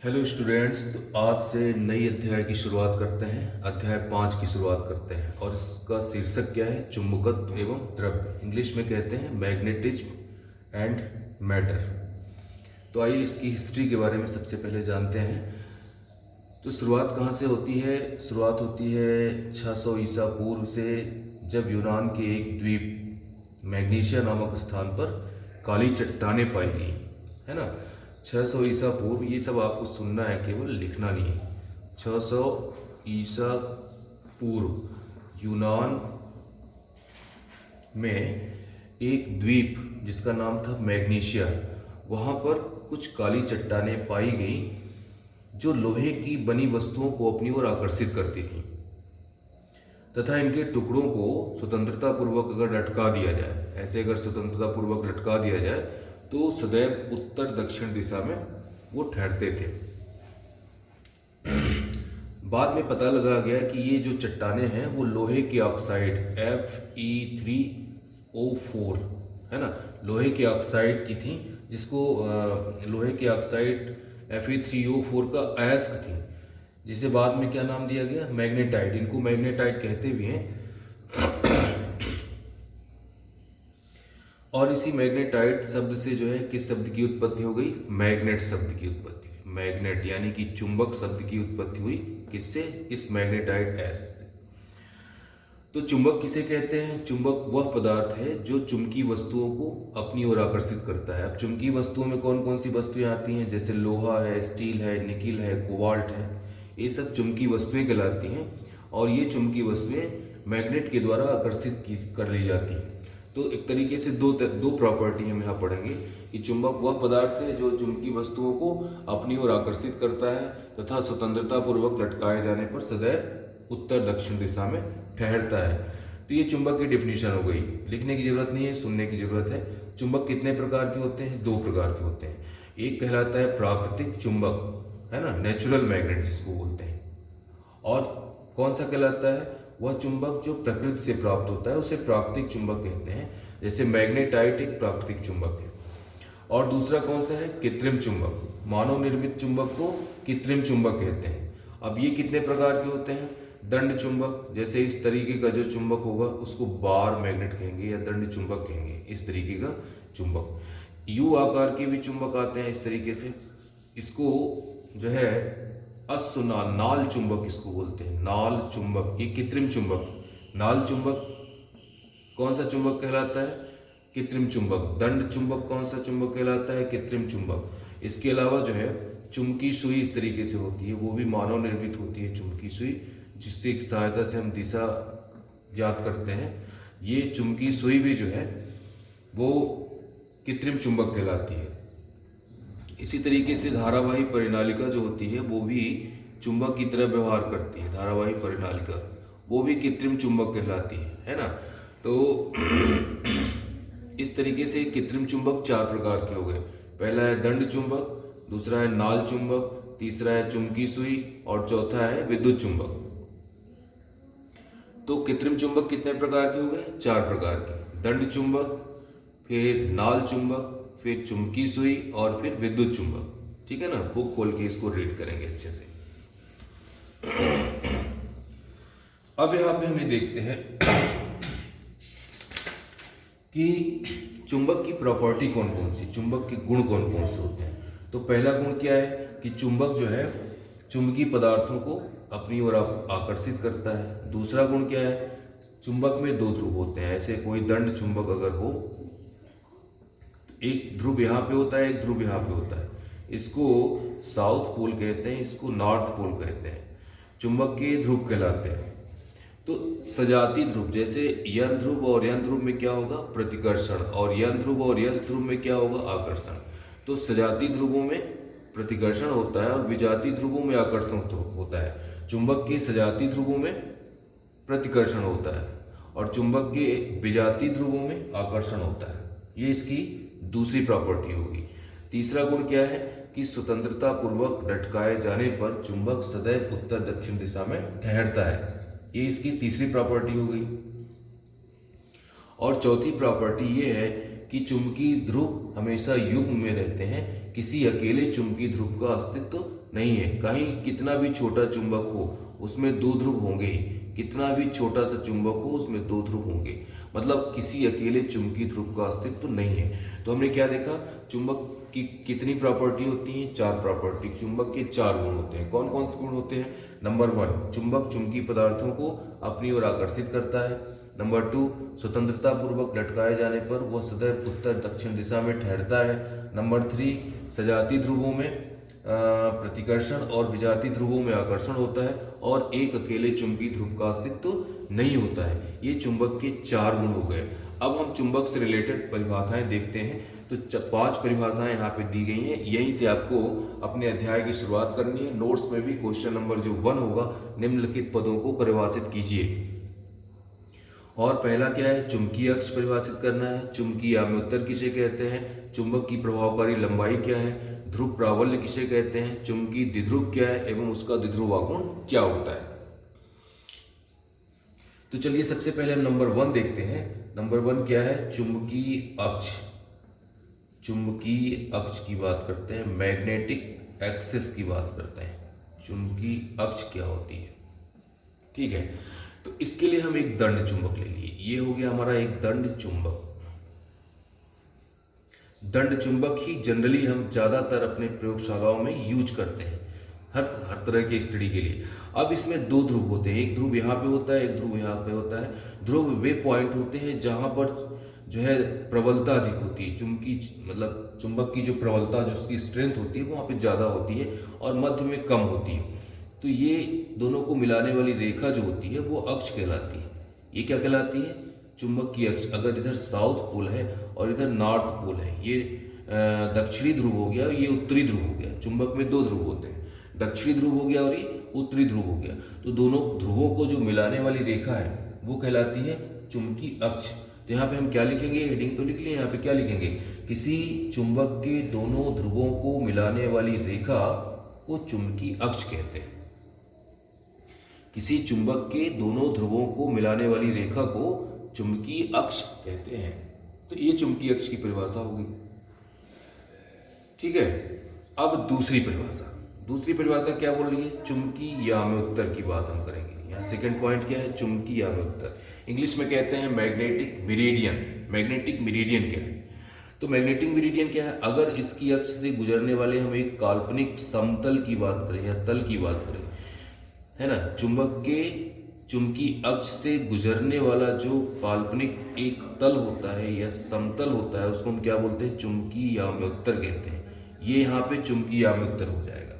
Hello students. तो आज से नई अध्याय की शुरुआत करते हैं। अध्याय 5 की शुरुआत करते हैं और इसका शीर्षक क्या है? चुंबकत्व एवं द्रव्य। इंग्लिश में कहते हैं मैग्नेटिज्म एंड मैटर। तो आइए इसकी हिस्ट्री के बारे में सबसे पहले जानते हैं। तो शुरुआत कहाँ से होती है? शुरुआत होती है 600 ईसा पूर्व से, जब यूनान के एक द्वीप मैग्नीशिया नामक स्थान पर काली चट्टानें पाई गई, है ना। 600 ईसा पूर्व, ये सब आपको सुनना है, केवल लिखना नहीं है। 600 ईसा पूर्व यूनान में एक द्वीप जिसका नाम था मैग्नीशिया, वहाँ पर कुछ काली चट्टानें पाई गई जो लोहे की बनी वस्तुओं को अपनी ओर आकर्षित करती थी तथा इनके टुकड़ों को स्वतंत्रता पूर्वक अगर लटका दिया जाए, ऐसे अगर स्वतंत्रता पूर्वक लटका दिया जाए तो सदैव उत्तर दक्षिण दिशा में वो ठहरते थे। बाद में पता लगा गया कि ये जो चट्टानें हैं वो लोहे की ऑक्साइड Fe3O4, है ना, लोहे की ऑक्साइड की थी, जिसको लोहे की ऑक्साइड Fe3O4 का अयस्क थी, जिसे बाद में क्या नाम दिया गया? मैग्नेटाइट। इनको मैग्नेटाइट कहते भी हैं। और इसी मैग्नेटाइट शब्द से जो है किस शब्द की उत्पत्ति हो गई? मैग्नेट शब्द की उत्पत्ति हुई। मैग्नेट यानी कि चुंबक शब्द की उत्पत्ति हुई किससे? इस मैग्नेटाइट अयस्क से। तो चुंबक किसे कहते हैं? चुंबक वह पदार्थ है जो चुंबकीय वस्तुओं को अपनी ओर आकर्षित करता है। अब चुंबकीय वस्तुओं में कौन कौन सी वस्तुएं आती हैं? जैसे लोहा है, स्टील है, निकिल है, कोबाल्ट है, ये सब चुंबकीय वस्तुएं कहलाती हैं। और ये चुंबकीय वस्तुएं मैग्नेट के द्वारा आकर्षित कर ली जाती हैं। तो एक तरीके से दो प्रॉपर्टी हम यहाँ पढ़ेंगे कि चुंबक वह पदार्थ है जो चुंबकीय वस्तुओं को अपनी ओर आकर्षित करता है तथा स्वतंत्रता पूर्वक लटकाए जाने पर सदैव उत्तर दक्षिण दिशा में ठहरता है। तो ये चुंबक की डिफिनीशन हो गई। लिखने की जरूरत नहीं है, सुनने की जरूरत है। चुंबक कितने प्रकार के होते हैं? 2 प्रकार के होते हैं। एक कहलाता है प्राकृतिक चुंबक, है ना, नेचुरल मैग्नेट जिसको बोलते हैं। और कौन सा कहलाता है? वह चुंबक जो प्रकृति से प्राप्त होता है उसे प्राकृतिक चुंबक कहते हैं। जैसे मैग्नेटाइट एक प्राकृतिक चुंबक है। और दूसरा कौन सा है? कृत्रिम चुंबक। मानव निर्मित चुंबक को कृत्रिम चुंबक कहते हैं। अब ये कितने प्रकार के होते हैं? दंड चुंबक, जैसे इस तरीके का जो चुंबक होगा उसको बार मैग्नेट कहेंगे या दंड चुंबक कहेंगे। इस तरीके का चुंबक। यू आकार के भी चुंबक आते हैं इस तरीके से। इसको जो है अश्वनाल, नाल चुंबक इसको बोलते हैं। नाल चुंबक, ये कृत्रिम चुंबक। नाल चुंबक कौन सा चुंबक कहलाता है? कृत्रिम चुंबक। दंड चुंबक कौन सा चुंबक कहलाता है? कृत्रिम चुंबक। इसके अलावा जो है चुंबकीय सुई इस तरीके से होती है, वो भी मानव निर्मित होती है चुंबकीय सुई, जिसकी सहायता से हम दिशा याद करते हैं। ये चुंबकीय सुई भी जो है वो कृत्रिम चुंबक कहलाती है। इसी तरीके से धारावाही परिनालिका जो होती है वो भी चुंबक की तरह व्यवहार करती है। धारावाही परिनालिका वो भी कृत्रिम चुंबक कहलाती है ना। तो इस तरीके से कृत्रिम चुंबक 4 प्रकार के हो गए। पहला है दंड चुंबक, दूसरा है नाल चुंबक, तीसरा है चुंबकीय सुई और चौथा है विद्युत चुंबक। तो कृत्रिम चुंबक कितने प्रकार के हो गए? 4 प्रकार के। दंड चुंबक, फिर नाल चुंबक, फिर चुंबकीय सुई और फिर विद्युत चुंबक। ठीक है ना। बुक खोल के इसको रीड करेंगे अच्छे से। अब यहाँ पे हमें देखते हैं कि चुंबक की प्रॉपर्टी कौन कौन सी, चुंबक के गुण कौन कौन से होते हैं। तो पहला गुण क्या है कि चुंबक जो है चुंबकीय पदार्थों को अपनी ओर आकर्षित करता है। दूसरा गुण क्या है? चुंबक में 2 ध्रुव होते हैं। ऐसे कोई दंड चुंबक अगर हो, एक ध्रुव यहाँ पे होता है, एक ध्रुव यहाँ पे होता है, इसको साउथ पोल कहते हैं, इसको नॉर्थ पोल कहते हैं। चुंबक के ध्रुव कहलाते हैं। तो सजाती ध्रुव, जैसे यन ध्रुव और यन ध्रुव में क्या होगा? प्रतिकर्षण। और यन ध्रुव और यस ध्रुव में क्या होगा? आकर्षण। तो सजाती ध्रुवों में प्रतिकर्षण होता है और विजातीय ध्रुवों में आकर्षण होता है। चुंबक के सजाती ध्रुवों में प्रतिकर्षण होता है और चुंबक के विजातीय ध्रुवों में आकर्षण होता है। ये इसकी दूसरी प्रॉपर्टी होगी। तीसरा गुण क्या है कि स्वतंत्रता पूर्वक लटकाए जाने पर चुंबक सदैव उत्तर दक्षिण दिशा में ठहरता है। ये इसकी तीसरी प्रॉपर्टी हो गई। और चौथी प्रॉपर्टी ये है कि चुंबकीय ध्रुव हमेशा युग्म में रहते हैं, किसी अकेले चुंबकीय ध्रुव का अस्तित्व नहीं है। कहीं कितना भी छोटा चुंबक हो उसमें दो ध्रुव होंगे ही, कितना भी छोटा सा चुंबक हो उसमें दो ध्रुव होंगे, मतलब किसी अकेले चुंबकीय ध्रुव का अस्तित्व नहीं है। तो हमने क्या देखा, चुंबक की कितनी प्रॉपर्टी होती है, चार प्रॉपर्टी। चुंबक के चार गुण होते हैं। कौन कौन से गुण होते हैं? नंबर 1, चुंबक चुंबकीय पदार्थों को अपनी ओर आकर्षित करता है। नंबर 2, स्वतंत्रता पूर्वक लटकाए जाने पर वह सदैव उत्तर दक्षिण दिशा में ठहरता है। नंबर 3, सजातीय ध्रुवों में प्रतिकर्षण और विजातीय ध्रुवों में आकर्षण होता है और एक अकेले चुंबकीय ध्रुव का अस्तित्व नहीं होता है। ये चुंबक के चार गुण हो गए। अब हम चुंबक से रिलेटेड परिभाषाएं देखते हैं। तो 5 परिभाषाएं यहाँ पे दी गई हैं। यहीं से आपको अपने अध्याय की शुरुआत करनी है। नोट्स में भी क्वेश्चन नंबर जो 1 होगा, निम्नलिखित पदों को परिभाषित कीजिए। और पहला क्या है, चुंबकीय अक्ष परिभाषित करना है। चुंबकीय आम्योत्तर किसे कहते हैं? चुंबक की प्रभावकारी लंबाई क्या है? ध्रुव प्राबल्य किसे कहते हैं? चुंबकीय द्विध्रुव क्या है एवं उसका द्विध्रुव आघूर्ण क्या होता है? तो चलिए सबसे पहले हम नंबर 1 देखते हैं। नंबर 1 क्या है? चुंबकीय अक्ष। चुंबकीय अक्ष की बात करते हैं, मैग्नेटिक एक्सिस की बात करते हैं। चुंबकीय अक्ष क्या होती है? ठीक है, तो इसके लिए हम एक दंड चुंबक ले लिए। ये हो गया हमारा एक दंड चुंबक। दंड चुंबक ही जनरली हम ज्यादातर अपने प्रयोगशालाओं में यूज करते हैं हर तरह के स्टडी के लिए। अब इसमें दो ध्रुव होते हैं, एक ध्रुव यहाँ पे होता है, एक ध्रुव यहाँ पे होता है। ध्रुव वे पॉइंट होते हैं जहां पर जो है प्रबलता अधिक होती है, चुंबकीय मतलब चुंबक की जो प्रबलता, जो उसकी स्ट्रेंथ होती है वहाँ पे ज़्यादा होती है और मध्य में कम होती है। तो ये दोनों को मिलाने वाली रेखा जो होती है वो अक्ष कहलाती है। ये क्या कहलाती है? चुंबक की अक्ष। अगर इधर साउथ पोल है और इधर नॉर्थ पोल है, ये दक्षिणी ध्रुव हो गया, ये उत्तरी ध्रुव हो गया। चुंबक में दो ध्रुव होते हैं, दक्षिणी ध्रुव हो गया और ये उत्तरी ध्रुव हो गया। तो दोनों ध्रुवों को जो मिलाने वाली रेखा है वो कहलाती है चुंबकीय अक्ष। तो यहाँ पे हम क्या लिखेंगे? हेडिंग तो लिख लिए, यहाँ पे क्या लिखेंगे? किसी चुंबक के दोनों ध्रुवों को मिलाने वाली रेखा को चुंबकीय अक्ष कहते हैं। किसी चुंबक के दोनों ध्रुवों को मिलाने वाली रेखा को चुंबकीय अक्ष कहते हैं। तो ये चुंबकीय अक्ष की परिभाषा होगी। ठीक है, अब दूसरी परिभाषा क्या बोल रही है? चुंबकीय याम्योत्तर की बात हम करेंगे। यहाँ सेकंड पॉइंट क्या है? चुंबकीय याम्योत्तर। इंग्लिश में कहते हैं मैग्नेटिक मेरिडियन। मैग्नेटिक मेरिडियन क्या है? तो मैग्नेटिक मेरिडियन क्या है? अगर इसकी अक्ष से गुजरने वाले हम एक काल्पनिक समतल की बात करें या तल की बात करें, है ना, चुंबक के चुंबकीय अक्ष से गुजरने वाला जो काल्पनिक एक तल होता है या समतल होता है, उसको हम क्या बोलते हैं? चुंबकीय याम्योत्तर कहते हैं। ये यहाँ पे चुंबकीय याम्योत्तर हो जाएगा।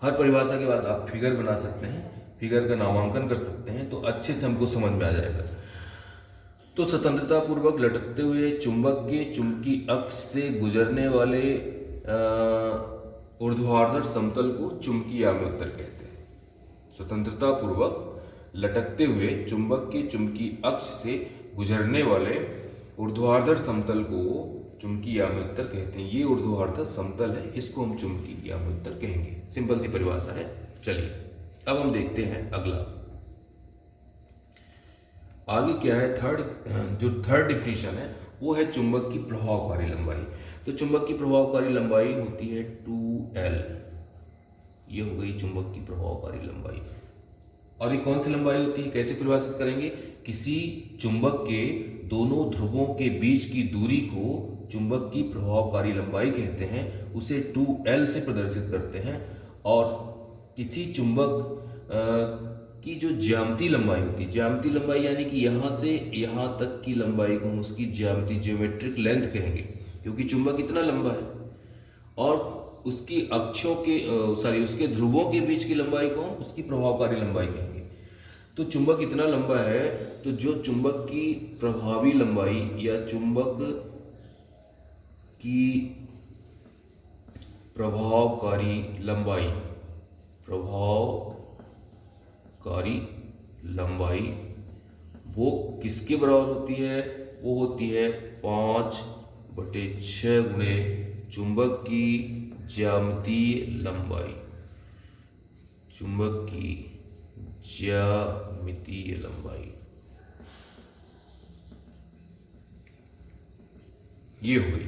हर परिभाषा के बाद आप फिगर बना सकते हैं, फिगर का नामांकन कर सकते हैं, तो अच्छे से हमको समझ में आ जाएगा। तो स्वतंत्रता पूर्वक लटकते हुए चुंबक के चुंबकीय अक्ष से गुजरने वाले ऊर्ध्वाधर समतल को चुंबकीय याम्योत्तर कहते हैं। स्वतंत्रता पूर्वक लटकते हुए चुंबक के चुंबकीय अक्ष से गुजरने वाले ऊर्ध्वाधर समतल को चुंबकीय याम्योत्तर कहते हैं। ये ऊर्ध्वाधर समतल है, इसको हम चुंबकीय याम्योत्तर कहेंगे। सिंपल सी परिभाषा है। चलिए अब हम देखते हैं अगला, आगे क्या है? थर्ड डिफिनीशन है वो है चुंबक की प्रभावकारी लंबाई। तो चुंबक की प्रभावकारी लंबाई होती है 2L। ये हो गई चुंबक की प्रभावकारी लंबाई। और ये कौन सी लंबाई होती है, कैसे परिभाषित करेंगे? किसी चुंबक के दोनों ध्रुवों के बीच की दूरी को चुंबक की प्रभावकारी लंबाई कहते हैं, उसे 2L से प्रदर्शित करते हैं। और किसी चुंबक की जो ज्यामितीय लंबाई होती है, ज्यामितीय लंबाई यानी कि यहाँ से यहाँ तक की लंबाई को हम उसकी ज्यामितीय ज्योमेट्रिक लेंथ कहेंगे, क्योंकि चुंबक इतना लंबा है। और उसकी अक्षों के उसके ध्रुवों के बीच की लंबाई को हम उसकी प्रभावकारी लंबाई कहेंगे। तो चुंबक इतना लंबा है, तो जो चुंबक की प्रभावी लंबाई या चुंबक की प्रभावकारी लंबाई वो किसके बराबर होती है? वो होती है 5/6 गुणे चुंबक की ज्यामितीय लंबाई। चुंबक की ज्यामितीय लंबाई ये हो गई।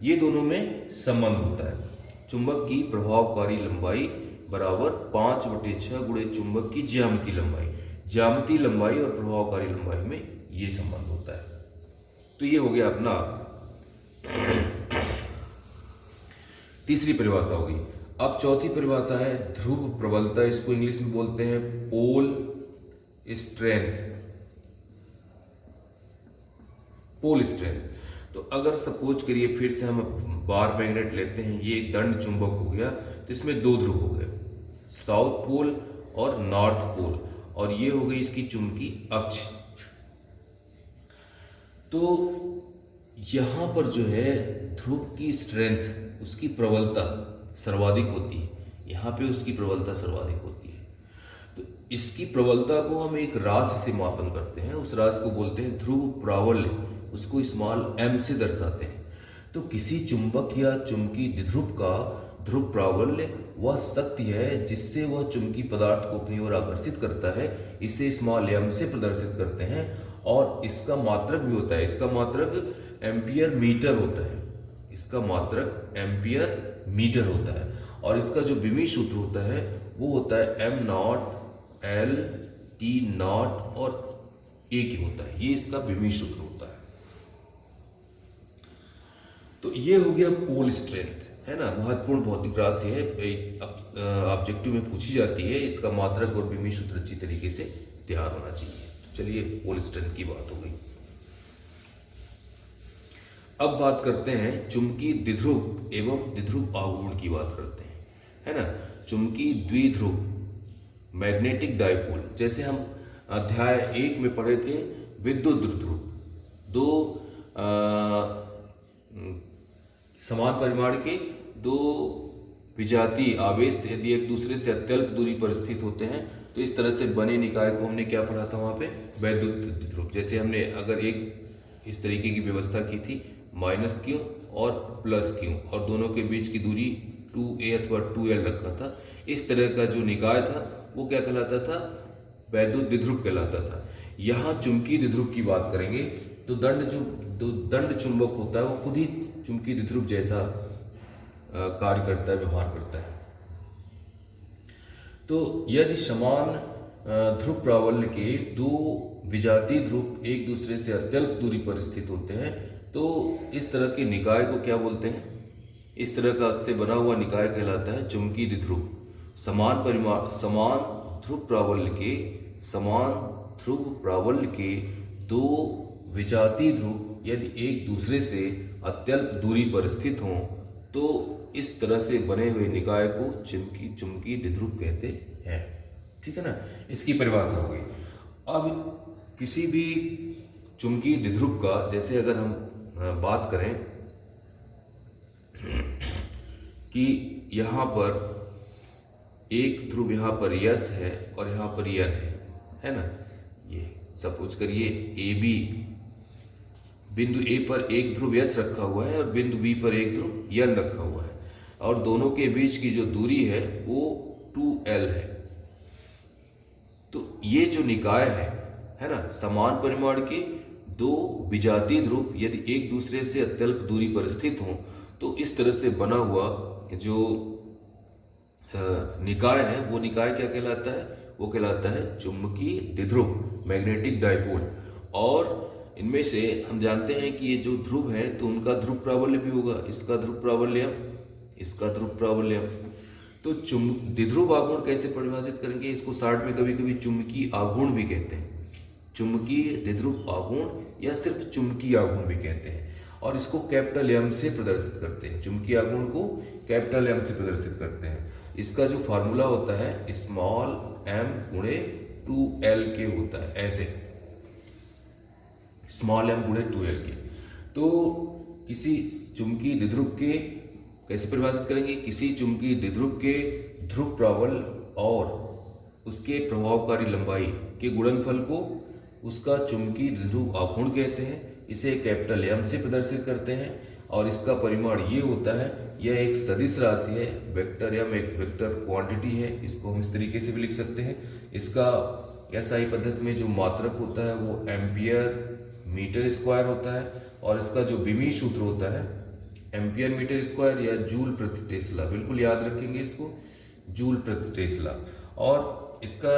ये दोनों में संबंध होता है। चुंबक की प्रभावकारी लंबाई बराबर 5/6 गुणे चुंबक की ज्यामितीय लंबाई। ज्यामितीय लंबाई और प्रभावकारी लंबाई में ये संबंध होता है। तो ये हो गया अपना तीसरी परिभाषा होगी। अब चौथी परिभाषा है ध्रुव प्रबलता, इसको इंग्लिश में बोलते हैं पोल स्ट्रेंथ। Pole strength. तो अगर सपोज करिए फिर से हम बार मैग्नेट लेते हैं, ये एक दंड चुंबक हो गया, तो इसमें दो ध्रुव हो गए, साउथ पोल और नॉर्थ पोल, और ये हो गई इसकी चुंबकीय अक्ष। तो यहां पर जो है ध्रुव की स्ट्रेंथ, उसकी प्रबलता सर्वाधिक होती है, यहाँ पे उसकी प्रबलता सर्वाधिक होती है। तो इसकी प्रबलता को हम एक राशि से मापन करते हैं, उस राशि को बोलते हैं ध्रुव प्राबल्य, उसको स्मॉल m से दर्शाते हैं। तो किसी चुंबक या चुंबकीय द्विध्रुव का ध्रुव प्राबल्य वह शक्ति है जिससे वह चुंबकीय पदार्थ को अपनी ओर आकर्षित करता है, इसे स्मॉल m से प्रदर्शित करते हैं। और इसका मात्रक भी होता है, इसका मात्रक एम्पियर मीटर होता है, इसका मात्रक एम्पियर मीटर होता है। और इसका जो विमीय सूत्र होता है वो होता है m0 L T0 और A की होता है, ये इसका विमीय सूत्र होता है। तो ये हो गया पोल स्ट्रेंथ, है ना, महत्वपूर्ण भौतिक राशि है, ऑब्जेक्टिव में पूछी जाती है, इसका मात्रक और विमीय सूत्र अच्छी तरीके से तैयार होना चाहिए। तो चलिए पोल स्ट्रेंथ की बात हो गई। अब बात करते हैं चुंबकीय द्विध्रुव एवं द्विध्रुव आघूर्ण की बात करते हैं, है ना। चुंबकीय द्विध्रुव मैग्नेटिक डाइपोल, जैसे हम अध्याय 1 में पढ़े थे विद्युत द्विध्रुव, दो समान परिमाण के दो विजातीय आवेश यदि एक दूसरे से अत्यल्प दूरी पर स्थित होते हैं तो इस तरह से बने निकाय को हमने क्या पढ़ा था वहाँ पे, वैद्युत द्विध्रुव। जैसे हमने अगर एक इस तरीके की व्यवस्था की थी -Q और +Q और दोनों के बीच की दूरी 2a अथवा 2l रखा था, इस तरह का जो निकाय था वो क्या कहलाता था, वैद्युत द्विध्रुव कहलाता था। यहाँ चुंबकीय द्विध्रुव की बात करेंगे तो दंड चुंबक होता है वो खुद ही चुंबकीय द्विध्रुव जैसा कार्य करता है, व्यवहार करता है। तो यदि समान ध्रुव प्राबल्य के दो विजातीय ध्रुव एक दूसरे से अत्यल्प दूरी पर स्थित होते हैं तो इस तरह के निकाय को क्या बोलते हैं, इस तरह का से बना हुआ निकाय कहलाता है चुंबकीय द्विध्रुव। समान ध्रुव प्राबल्य के दो विजातीय ध्रुव यदि एक दूसरे से अत्यल्प दूरी पर स्थित हों तो इस तरह से बने हुए निकाय को चुंबकीय द्विध्रुव कहते हैं, ठीक है ना। इसकी परिभाषा हो गई। अब किसी भी चुंबकीय द्विध्रुव का, जैसे अगर हम बात करें कि यहाँ पर एक ध्रुव यहाँ पर यस है और यहाँ पर यन है ना, ये सपोज करिए ए बी, बिंदु ए पर एक ध्रुव यस रखा हुआ है और बिंदु बी पर एक ध्रुव यन रखा हुआ है और दोनों के बीच की जो दूरी है वो 2l है। तो ये जो निकाय है ना, समान परिमाण के दो विजातीय ध्रुव यदि एक दूसरे से अत्यल्प दूरी पर स्थित हों तो इस तरह से बना हुआ जो निकाय है वो निकाय क्या कहलाता है, वो कहलाता है चुंबकीय द्विध्रुव, मैग्नेटिक डाइपोल। और इनमें से हम जानते हैं कि ये जो ध्रुव है तो उनका ध्रुव प्राबल्य भी होगा, इसका ध्रुव प्राबल्य, इसका ध्रुव प्राबल्य। तो द्विध्रुव आघूर्ण कैसे परिभाषित करेंगे, इसको शार्ट में कभी कभी चुंबकीय आघूर्ण भी कहते हैं, चुंबकीय द्विध्रुव आघूर्ण या सिर्फ चुंबकीय आघूर्ण भी कहते हैं। और इसको कैपिटल M से प्रदर्शित करते हैं, चुंबकीय आघूर्ण को कैपिटल M से प्रदर्शित करते हैं। इसका जो फार्मूला होता है स्मॉल m गुणे 2l के होता है, ऐसे स्मॉल m गुणे 2l के। तो किसी चुंबकीय द्विध्रुव के कैसे परिभाषित करेंगे, किसी चुंबकीय द्विध्रुव के ध्रुव प्राबल्य और उसके प्रभावकारी लंबाई के गुणनफल को उसका चुंबकीय द्विध्रुव आघूर्ण कहते हैं, इसे कैपिटल M से प्रदर्शित करते हैं। और इसका परिमाण ये होता है, यह एक सदिश राशि है, वेक्टर M एक वेक्टर क्वांटिटी है, इसको हम इस तरीके से भी लिख सकते हैं। इसका SI पद्धति में जो मात्रक होता है वो एम्पियर मीटर स्क्वायर होता है और इसका जो विमीय सूत्र होता है एम्पियर मीटर स्क्वायर या जूल प्रति टेस्ला, बिल्कुल याद रखेंगे इसको, जूल प्रति टेस्ला। और इसका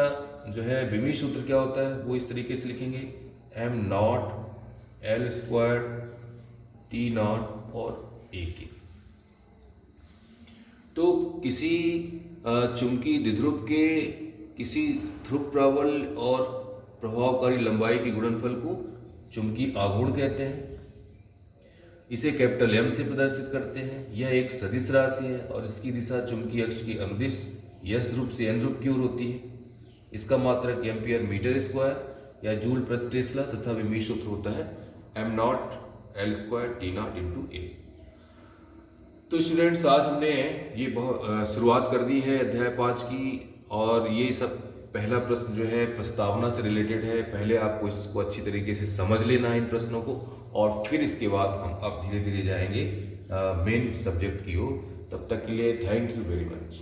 जो है विमीय सूत्र क्या होता है वो इस तरीके से लिखेंगे, M naught L square T not और ए के। तो किसी चुंबकीय द्विध्रुव के किसी ध्रुव प्रबल और प्रभावकारी लंबाई के गुणनफल को चुंबकीय आघूर्ण कहते हैं। इसे कैपिटल एम से प्रदर्शित करते हैं। यह एक सदिश राशि है और इसकी दिशा चुंबकीय अक्ष की अनुदिश एस ध्रुव से एन ध्रुव की ओर होती है। इसका मात्रक एम्पियर मीटर स्क्वायर या जूल प्रति टेस्ला तथा विमीय सूत्र होता है M naught L square T naught into A. तो स्टूडेंट्स आज हमने ये बहुत शुरुआत कर दी है अध्याय 5 की, और ये सब पहला प्रश्न जो है प्रस्तावना से रिलेटेड है। पहले आपको इसको अच्छी तरीके से समझ लेना है इन प्रश्नों को, और फिर इसके बाद हम अब धीरे धीरे जाएंगे मेन सब्जेक्ट की ओर। तब तक के लिए थैंक यू वेरी मच।